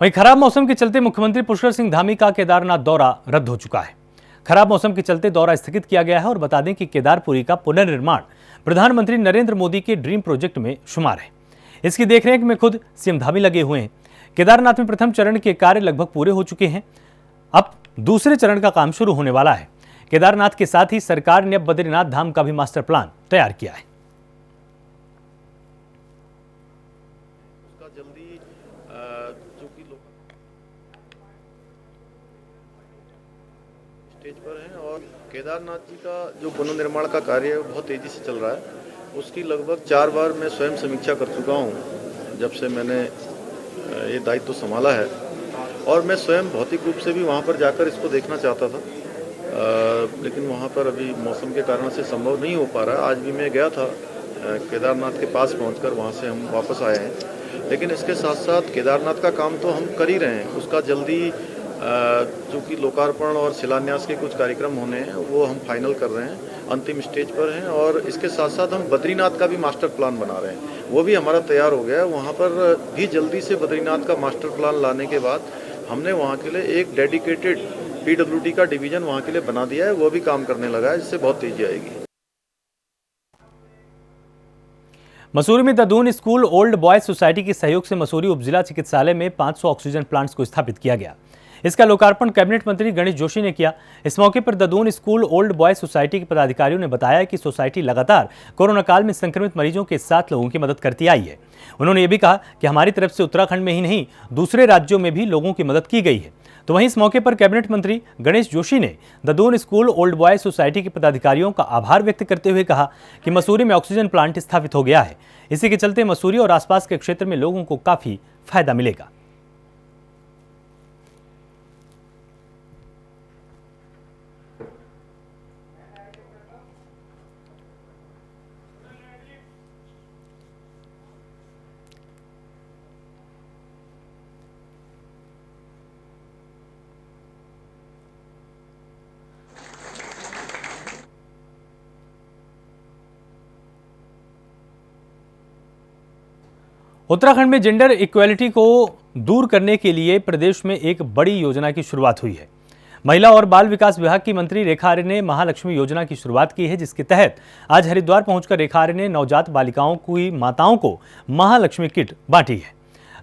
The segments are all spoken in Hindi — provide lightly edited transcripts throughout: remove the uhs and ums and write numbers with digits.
वहीं खराब मौसम के चलते मुख्यमंत्री पुष्कर सिंह धामी का केदारनाथ दौरा रद्द हो चुका है। खराब मौसम के चलते दौरा स्थगित किया गया है और बता दें कि केदारपुरी का पुनर्निर्माण प्रधानमंत्री नरेंद्र मोदी के ड्रीम प्रोजेक्ट में शुमार है। इसकी देखरेख में खुद सीएम धामी लगे हुए हैं। केदारनाथ में प्रथम चरण के कार्य लगभग पूरे हो चुके हैं। अब दूसरे चरण का काम शुरू होने वाला है। केदारनाथ के साथ ही सरकार ने अब बद्रीनाथ धाम का भी मास्टर प्लान तैयार किया है। जल्दी चूंकि लोग स्टेज पर हैं और केदारनाथ जी का जो पुनर्निर्माण का कार्य है बहुत तेजी से चल रहा है। उसकी लगभग 4 बार मैं स्वयं समीक्षा कर चुका हूं जब से मैंने ये दायित्व संभाला है, और मैं स्वयं भौतिक रूप से भी वहां पर जाकर इसको देखना चाहता था, लेकिन वहां पर अभी मौसम के कारण से संभव नहीं हो पा रहा है। आज भी मैं गया था, केदारनाथ के पास पहुंचकर वहां से हम वापस आए हैं। लेकिन इसके साथ साथ केदारनाथ का काम तो हम कर ही रहे हैं। उसका जल्दी चूँकि लोकार्पण और शिलान्यास के कुछ कार्यक्रम होने हैं, वो हम फाइनल कर रहे हैं, अंतिम स्टेज पर हैं। और इसके साथ साथ हम बद्रीनाथ का भी मास्टर प्लान बना रहे हैं, वो भी हमारा तैयार हो गया है। वहाँ पर भी जल्दी से बद्रीनाथ का मास्टर प्लान लाने के बाद हमने वहाँ के लिए एक डेडिकेटेड PWD का डिवीजन वहाँ के लिए बना दिया है, वो भी काम करने लगा है, जिससे बहुत तेजी आएगी। मसूरी में ददून स्कूल ओल्ड बॉयज सोसाइटी के सहयोग से मसूरी उपजिला चिकित्सालय में 500 ऑक्सीजन प्लांट्स को स्थापित किया गया। इसका लोकार्पण कैबिनेट मंत्री गणेश जोशी ने किया। इस मौके पर ददून स्कूल ओल्ड बॉयज सोसाइटी के पदाधिकारियों ने बताया कि सोसाइटी लगातार कोरोना काल में संक्रमित मरीजों के साथ लोगों की मदद करती आई है। उन्होंने ये भी कहा कि हमारी तरफ से उत्तराखंड में ही नहीं, दूसरे राज्यों में भी लोगों की मदद की गई है। तो वहीं इस मौके पर कैबिनेट मंत्री गणेश जोशी ने ददून स्कूल ओल्ड बॉयज सोसाइटी के पदाधिकारियों का आभार व्यक्त करते हुए कहा कि मसूरी में ऑक्सीजन प्लांट स्थापित हो गया है। इसी के चलते मसूरी और आसपास के क्षेत्र में लोगों को काफी फायदा मिलेगा। उत्तराखंड में जेंडर इक्वेलिटी को दूर करने के लिए प्रदेश में एक बड़ी योजना की शुरुआत हुई है। महिला और बाल विकास विभाग की मंत्री रेखा आर्य ने महालक्ष्मी योजना की शुरुआत की है, जिसके तहत आज हरिद्वार पहुंचकर रेखा आर्य ने नवजात बालिकाओं की माताओं को महालक्ष्मी किट बांटी है।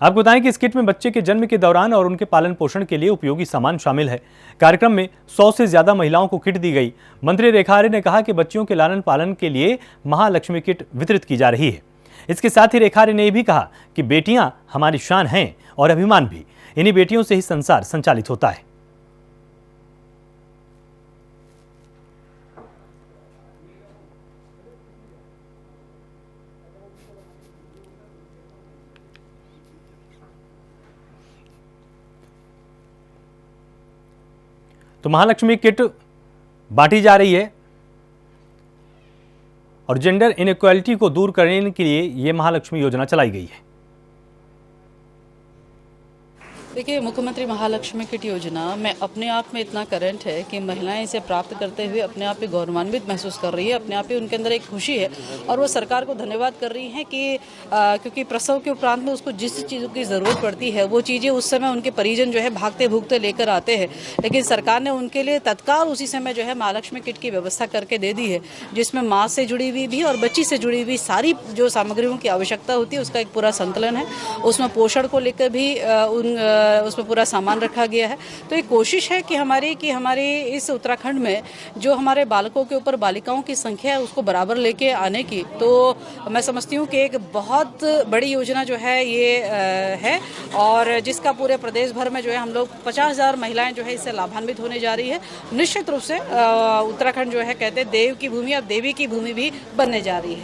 आपको बताएं कि इस किट में बच्चे के जन्म के दौरान और उनके पालन पोषण के लिए उपयोगी सामान शामिल है। कार्यक्रम में 100 से ज्यादा महिलाओं को किट दी गई। मंत्री रेखा आर्य ने कहा कि बच्चियों के लालन पालन के लिए महालक्ष्मी किट वितरित की जा रही है। इसके साथ ही रेखा आर्य ने भी कहा कि बेटियां हमारी शान हैं और अभिमान भी। इन्हीं बेटियों से ही संसार संचालित होता है। तो महालक्ष्मी किट बांटी जा रही है और जेंडर इनइक्वालिटी को दूर करने के लिए यह महालक्ष्मी योजना चलाई गई है। देखिए, मुख्यमंत्री महालक्ष्मी किट योजना में अपने आप में इतना करंट है कि महिलाएं इसे प्राप्त करते हुए अपने आप पे गौरवान्वित महसूस कर रही है। अपने आप ही उनके अंदर एक खुशी है और वो सरकार को धन्यवाद कर रही हैं कि क्योंकि प्रसव के उपरांत में उसको जिस चीज़ों की ज़रूरत पड़ती है वो चीज़ें उस समय उनके परिजन जो है भागते भूगते लेकर आते हैं, लेकिन सरकार ने उनके लिए तत्काल उसी समय जो है महालक्ष्मी किट की व्यवस्था करके दे दी है, जिसमें माँ से जुड़ी हुई भी और बच्ची से जुड़ी हुई सारी जो सामग्रियों की आवश्यकता होती है उसका एक पूरा संकलन है। उसमें पोषण को लेकर भी उसमें पूरा सामान रखा गया है। तो एक कोशिश है कि हमारी इस उत्तराखंड में जो हमारे बालकों के ऊपर बालिकाओं की संख्या है उसको बराबर लेके आने की। तो मैं समझती हूँ कि एक बहुत बड़ी योजना जो है ये है और जिसका पूरे प्रदेश भर में जो है हम लोग 50,000 महिलाएं जो है इससे लाभान्वित होने जा रही है। निश्चित रूप से उत्तराखंड जो है कहते हैं देव की भूमि अब देवी की भूमि भी बनने जा रही है।